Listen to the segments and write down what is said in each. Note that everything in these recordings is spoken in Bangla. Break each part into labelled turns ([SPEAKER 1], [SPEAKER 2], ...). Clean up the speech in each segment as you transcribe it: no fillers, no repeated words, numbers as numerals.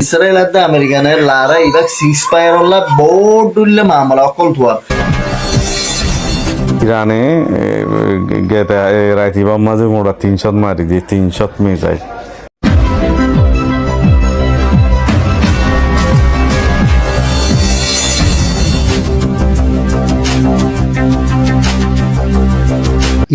[SPEAKER 1] ইসরায়েল আর আমেরিকানের লারা ইরাক সিজ ফায়ার হল্লা বোর্ড উল্লে মামলা অকল থুয়া
[SPEAKER 2] ইরানে গেতা রাইতিবার মাঝে মোড়া 300 মারি দিয়ে 300 মিসাইল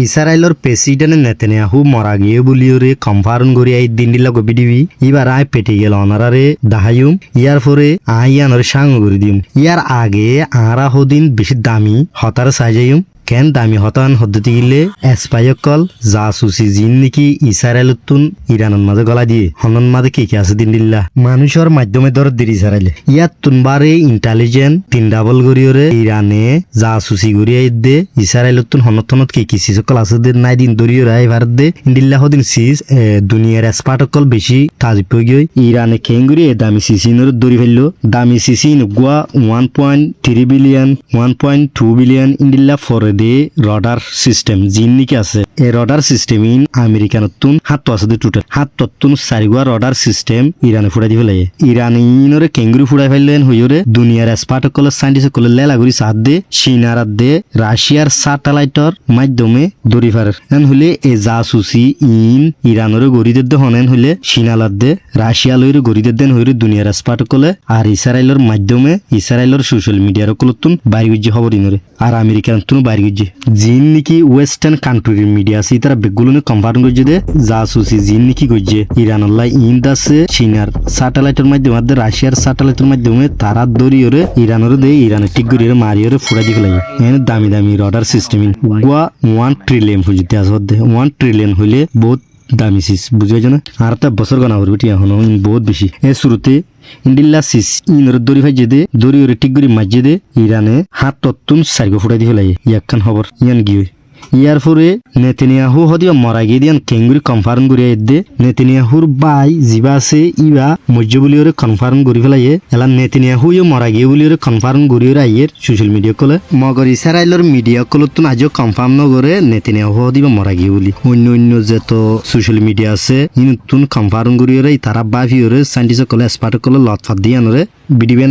[SPEAKER 3] ইসরায়েলৰ প্ৰেচিডেণ্ট নেতানিয়াহু মৰা গিয়ে বুলিওরে কনফারন করি এই দিনডিলা গবি দিবি এবার আয় পেটে গেল অনারারে দাহায়ুম ইয়ার পরে আইয়ানোর সাঙ্গ করে দিম ইয়ার আগে আরা হদিন বেশি দামি হতার সাজাইম কেন দামি হতান হদ্দতি গিলে এসপাইকল জাসুসি জিন নাকি ইসরায়েলতুন ইরানের মাঝে গলা দিয়ে হনন মাঝে কি আছে দিনডিল্লা মানুষের মাধ্যমে ধর দিরি ইসরায়েলে ইয়াত তুনবারে ইন্টেলিজেন্ট 3 ডাবল গরিয়রে ইরানে জাসুসি গরিয়া দে ইসরায়েলতুন হনতনত কি সিসকল আছে দে নাই দিন দরিয় রাই ভারত দে ইন্ডিল্লা হদিন সিস দুনিয়ার এসপাটকল বেশি তাজিব গই ইরানে কেঙ্গুরি দামি সিসিনর দরি ফেললো দামি সিসিন গুয়া 1.3 বিলিয়ন 1.2 বিলিয়ন ইন্ডিল্লা ফর দে রডার সিস্টেম জিন নিকে আছে এই রডার সিস্টেম ইন আমেরিকানতুন হাত আছে দে টোটাল হাততুন সারিগুয়া রডার সিস্টেম ইরানে ফুড়াই দি ফেলাই ইরানিনরে কেঙ্গুরি ফুড়াই ফেললেন হইরে দুনিয়ার এসপাটকল সাইন্টিস্ট কল লেলা গুরি সাথ দে চীনারাত দে রাশিয়ার স্যাটেলাইটর মাধ্যমে দরি ফারে এন হলে এ জাসুসি ইন ইরানরে গরিদের দে হনেন হলে চীনালাত দে রাশিয়া লইরে গরিদের দেন হইরে দুনিয়ার এসপাটকলে আর ইসরায়েলের মাধ্যমে ইসরায়েলের সোশ্যাল মিডিয়ার কলতুন বাইরে গজ্জি খবর ইনরে আর আমেরিকানতুন বাইরে গজ্জি জিন নাকি ওয়েস্টার্ন কান্ট্রির মিডিয়া আছে তারা বেগুলো কনফার্ম করছে দে জাসুসি জিন নাকি গজ্জে ইরানল্লাহ ইন্দ আছে চীনার স্যাটেলাইটের মাধ্যমে রাশিয়ার স্যাটেলাইটের মাধ্যমে তারা দরিয়রে ইরানের দে ইরানে ঠিক গরিয়ে মারিয়রে ফুড়াই দি ফেলাই এনে দামি দামি রডার সিস্টেম গুয়া 1 ট্রিলিয়ন হইতে আছে 1 ট্রিলিয়ন হইলে বহুত দামি সিস বুঝে না আর তা বছর গনা করবি এখন বহুত বেশি এ শুরুতে ইন্ডিল্লা সিস ইনর দরি ভাই দে দরি ওরে ঠিক করি মাঝে দে ইরানে হাত তত্তুন সারিগো ফুটাই দি ফেলাই ইয়াকান খবর ইয়ান গিয়ে ইয়ার পরে নেতানিয়াহু হদিও মরা গিয়ে দিয়ান কেঙ্গুরি কনফার্ম করি দে নেতানিয়াহুর বাই জিবা আছে ইবা মজ্জ বলি ওরে কনফার্ম করি ফেলাইয়ে এলা নেতানিয়াহু ইও মরা গিয়ে বলি ওরে কনফার্ম করি ওরে আইয়ের সোশ্যাল মিডিয়া কলে মগর ইসরায়েলের মিডিয়া কলতুন আজও কনফার্ম নগরে নেতানিয়াহু হদিবা মরা গিয়ে বলি অন্য অন্য যে তো সোশ্যাল মিডিয়া আছে ইনুতুন কনফার্ম করি ওরে তারা বাফি ওরে সাইন্টিস্ট কলে এক্সপার্ট কলে লতফাত দিয়ান ওরে বিডিবে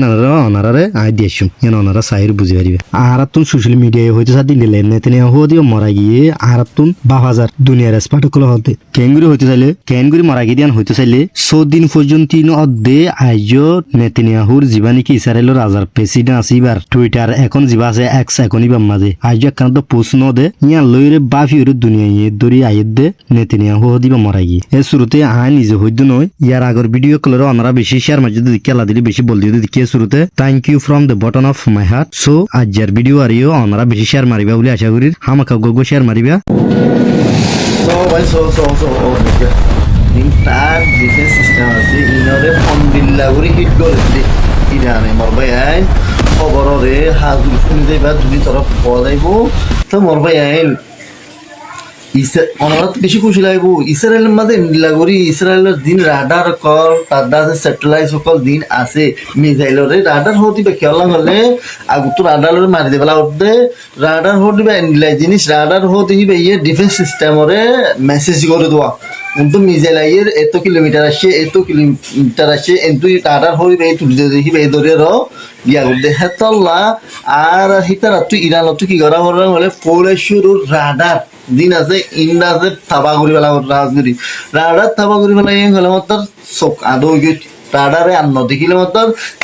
[SPEAKER 3] অনারে আই দিয়েছুন যেন ওনারা সাইর বুঝে পারিবে আহারাতুন সোশ্যাল মিডিয়ায় হইতে সাথে দিলে নেতানিয়াহু দিও মরা গিয়ে আহারাতুন 12,000 দুনিয়ার এক্সপার্টকল হতে কেঙ্গুরি হইতে চাইলে কেঙ্গুরি মরা গিয়ে দিয়ান হইতে চাইলে 100 দিন পর্যন্ত অদ্দে আইজো নেতানিয়াহুর জীবানী কি ইসরায়েলের রাজার প্রেসিডেন্ট আছে এবার টুইটার এখন জীবা আছে এক্স এখন ইবার মাঝে আইজো একখান তো পোস্ট ন দে ইয়া লইরে বাফি ওরে দুনিয়ায় দরি আইয়ের দে নেতানিয়াহু দিবা মরা গিয়ে এ শুরুতে আয় নিজে হইতে নয় ইয়ার আগর ভিডিও কলরে ওনারা বেশি শেয়ার মাঝে খেলা দিলে বেশি বল দিয়ে দিকে শুরুতে thank you from the bottom of my heart so আজকের ভিডিও আরিও ওনারা বেশি শেয়ার মারিবা বলে আশা করি হামাকা গগো শেয়ার মারিবা
[SPEAKER 1] তার ডিফেন্স সিস্টেম আছে ইনরে ফন্দিল্লা করে হিট করে ইরানে মরবাই আইন খবরে হাজুর শুনি যাইবা যদি তরফ পাওয়া যাইব তো মরবাই আইন অনারত বেশি খুশি লাগব ইসরায়েলের মাঝে লাগরি ইসরায়েলের দিন রাডার কল তার আছে স্যাটেলাইট সকল দিন আছে মিসাইলরে রাডার হতিবে খেলা হলে আগুত রাডার মারি দেবেলা উঠবে রাডার হতিবে ইন্ডিলাই জিনিস রাডার হতে হিবে ইয়ে ডিফেন্স সিস্টেমরে মেসেজ করে দেওয়া কিন্তু মিসাইল আইয়ের এত কিলোমিটার আসে কিন্তু রাডার হইবে এই তুলি দেখিবে এই দরে র বিয়া করতে হেতল্লা আর হিতারা তুই ইরানত কি করা হলে ফোরে শুরুর রাডার দিন আছে ইন্ডা আছে থাবা করি পেলা রাজগিরি রাডার থাবা করি পেলা এই হলে মাত্র চোখ আদৌ রাডারে আর দেখিলে মাত্র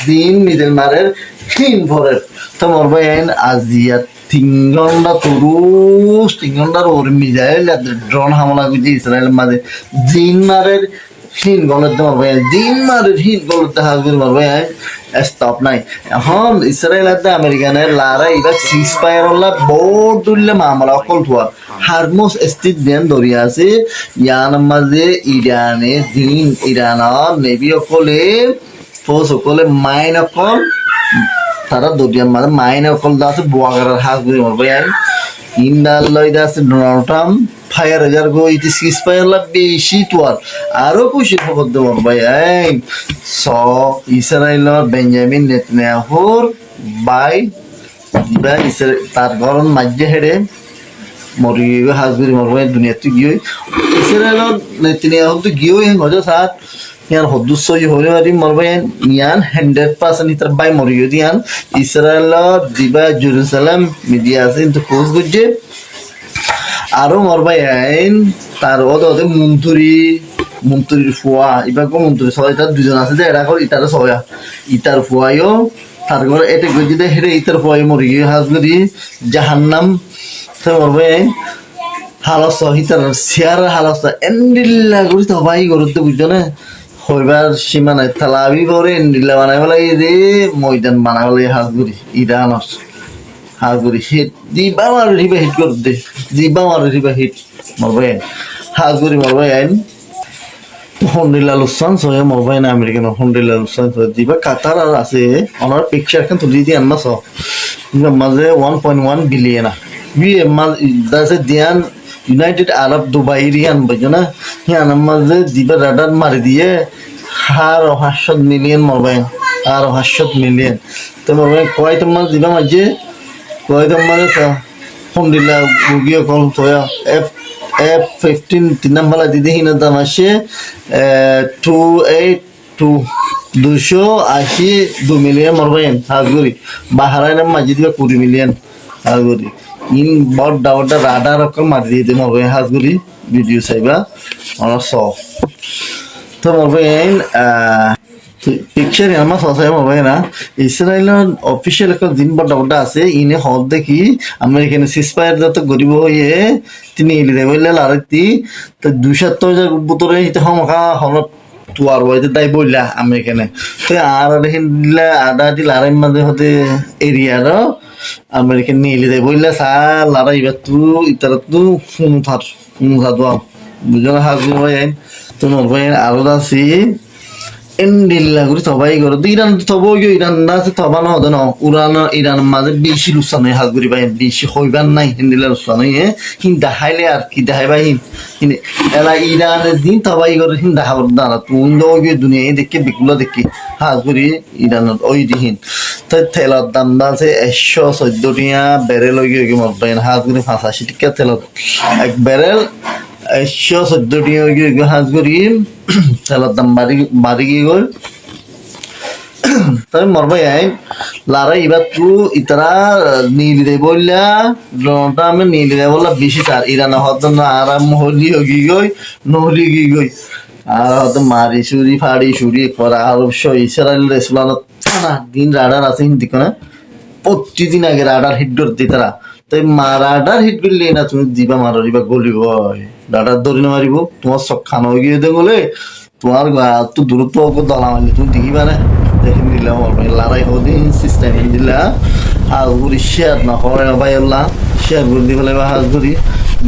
[SPEAKER 1] দিন নিজের মারের হিন ভরের তো মরবাই আইন আজিয়া 3 ঘন্টা তুরুস 3 ঘন্টার ওর মিজাইল ড্রোন হামলা করছে ইসরায়েলের মাঝে জিন মারের হিন গলতে মরবাই জিন মারের হিন গলতে হাজগিরি মরবাই আইন স্টপ নাই এখন ইসরায়েল আর আমেরিকানের লারা ইরাক সিজ ফায়ার হল্লা বোর্ড উল্লে মামলা অকল থুয়া হারমোস স্থিত দেন দরিয়া আছে ইয়ান মাঝে ইরানে জিন ইরানের নেভি অকলে ফোর্স অকলে মাইন অকল তারা দরিয়ার মাঝে মাইন অকল দা আছে বোয়াগারের হাত ঘুরে মরবে আর ইন্ডাল লইদা আছে ডোনাল্ড ট্রাম্প ফায়ার হাজার গো ইতি সিজ ফায়ার লা বেশি তোয়ার আরো খুশি খবর দেব ভাই এই স ইসরায়েলের বেঞ্জামিন নেতানিয়াহুর বাই তার গরম মাঝে হেডে মরি হাজগুড়ি মরবে দুনিয়াতে গিয়ে ইসরায়েলত নেতানিয়াহু তো গিয়েও হেন হজো সাত ইয়ান হদুস হয়ে পারি মরবে ইয়ান 100% ইতার বাই মরিও দিয়ান ইসরায়েলত দিবা জেরুসালেম মিডিয়া আছে কিন্তু খোঁজ করছে আরো মরবে আইন তার ওদে মন্ত্রীর ফুয়া এবার মন্ত্রী সবাই তার দুজন আছে যে এরা করে ইটারে সয়া ইটার ফুয়াইও তার ঘরে এটা গজি দেয় হেরে ইতার ফুয়াই মরি গিয়ে হাজগুড়ি জাহান্নাম তো মরবে হালস হিতার শেয়ার হালস এন্ডিল্লা করি সবাই করতে বুঝছো না হইবার সীমা নাই থালাবি করে এন্ডিল্লা বানাই বলে এই যে ময়দান বানাই বলে হাজগুড়ি ইরানস হাজগুড়ি হিট দিবা মার রিবা হিট করতে দিবা মার রিবা হিট মরবে হাজগুড়ি মরবে আইন হন্ডিলা লুসান সহে মরবে না আমেরিকান হন্ডিলা লুসান সহে দিবা কাতার আর আছে ওনার পিকচার খান তুলি দিয়ে আনবা সহ মাঝে 1.1 বিলিয়ন বি দাসে দিয়ান ইউনাইটেড আরব দুবাই রিয়ান বুঝছো না হিয়ান মাঝে দিবা রাডার মারি দিয়ে আর 500 মিলিয়ন মরবে আর 500 মিলিয়ন তো মরবে কয় তোমার দিবা মাঝে কয় তোমার হন্ডিলা গিয়ে কল সয়া F15 তিন নাম্বার দিদি হিনা দাম আসে 282 মিলিয়ন মরবেন হাজগুড়ি বাহারাইনের মাঝে দিবে 20 মিলিয়ন হাজগুড়ি ইন বড় রাডার রকম মারি দিয়ে মরবে হাজগুড়ি ভিডিও চাইবা আমার তো মরবেন পিকচার আমার সসাই মরবে না ইসরায়েলের অফিসিয়াল একটা দিন বড় আছে ইনে হল দেখি আমেরিকান সিসপায়ার যত গরিব হয়ে তিনি ইলিদে বললে লারেতি তো 270,000 বোতলে হিতে হমকা হলত তুয়ার বইতে তাই বললা আমেরিকানে তো আর হিন্দলা আদা দি লারের মাঝে হতে এরিয়ার আমেরিকান নিয়ে ইলিদে বললা সা লারা ইবার তু ইতার তু ফুমুথার দোয়া বুঝলো হাজু ভাই তো নরভাই আরো আছি এন্ডিল্লা করে সবাই করে ইরান তবু ইরান না তবা না হতো না ইরান মাঝে বেশি লুসান হয় হাজগুড়ি ভাই বেশি হইবার নাই এন্ডিল্লা লুসান হয়ে হিন দেখাইলে আর কি দেখাই ভাই হিন এলা ইরানের দিন তবাই করে হিন দেখাবার দাঁড়া তুন দোগে দুনিয়ায় দেখে বিকুলা দেখি হাজগুড়ি ইরানের ওই দিন তো তেলের দাম আছে 114 টিয়া বেরেল হয়ে গিয়ে মরবে হাজগুড়ি 85 টিকা তেলত এক বেরেল 114 টিয়া হয়ে গিয়ে হাজগুড়ি তেলের দাম বাড়ি গিয়ে গেল তবে মরবে আইন লারা এবার তু ইতারা নীল দে বললা আমি নীল দে বললা বেশি তার ইরানা হতো না আরাম হলি গি গই নহলি গি গই আর হয়তো মারি ফাড়ি সুরি করা আর ইসরায়েল রেসুলানত দিন রাডার আছে হিন্দি কোনা প্রতিদিন আগে রাডার হিট করতে তারা তাই রাডার হিট করলে না তুমি দিবা মারিবা গলিব রাডার ধরে না মারিব তোমার সব খানা হয়ে গিয়ে গলে তোমার তো দূরত্ব দলা মারলে তুমি দেখিবা না দেখেন দিলাম লড়াই হদি সিস্টেম দিলা হাজগুড়ি শেয়ার না হয় ভাই আল্লাহ শেয়ার করে দি ফেলে হাজগুড়ি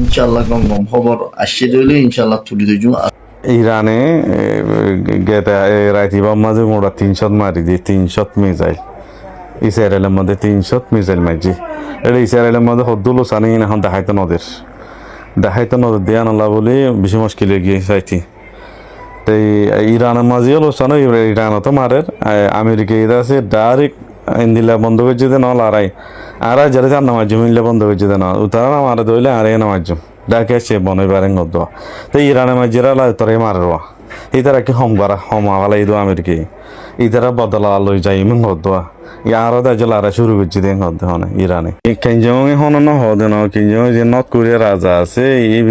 [SPEAKER 1] ইনশাল্লাহ কম খবর আসছে দিলে ইনশাল্লাহ তুলি দিই
[SPEAKER 2] ইরানে গেতা রাইতিবা মাঝে মোড়া 300 মারি দিয়ে 300 মিসাইল ইসরায়েলের মধ্যে 300 মিসাইল মারছি এটা ইসরায়েলের মধ্যে হদ্দুলো সানি এখন দেখাইতো নদের দেয়া নালা বলে বেশি মুশকিল গিয়ে চাইছি তাই ইরানের মাঝেও লোসানো ইরানও তো মারের আমেরিকা এটা আছে ডাইরেক্ট ইন্দিলা বন্ধ করছে দে না লড়াই আর যারা জান নামাজ মিললে বন্ধ করছে দে না তারা না মারে ধরলে আর নামাজ ডাকে সে বনে বারেন গদ তো ইরানের মাঝেরা তোরে মারবা এই তারা কি হমাওয়ালা ইদো আমেরিকাই এই তারা বদলা লই যাই ইমন গদ ইয়ারও দাজ লড়াই শুরু করছে দেন গদ হনে ইরানে কেঞ্জং হন না হদে না কেঞ্জং যে নর্থ কোরিয়া রাজা আছে এই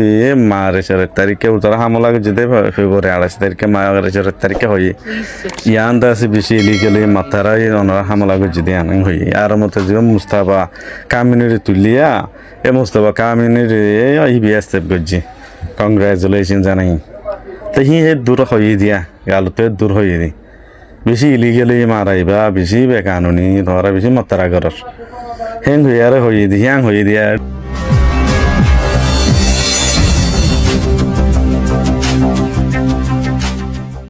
[SPEAKER 2] মারে 4 তারিখে উতারা হামলা করছে দে ফেব্রুয়ারি 28 তারিখে মারে 4 তারিখে হই ইয়ান দাসে বেশি ইলিগালি মাতারাই ওনারা হামলা করছে দেন হই আর মতে যে মুস্তাফা কামিনের তুলিয়া এ মুস্তাফা কামিনের ইবিএস স্টেপ করছে কংগ্রাচুলেশন জানাই তো হি দূর হয়ে দিয়া গালতে দূর হয়ে দি বেশি ইলিগালি মারাইবা বেশি বেকানুনি ধরা বেশি মাতারা করার হেন হয়ে আর হয়ে দি হ্যাং হয়ে দিয়া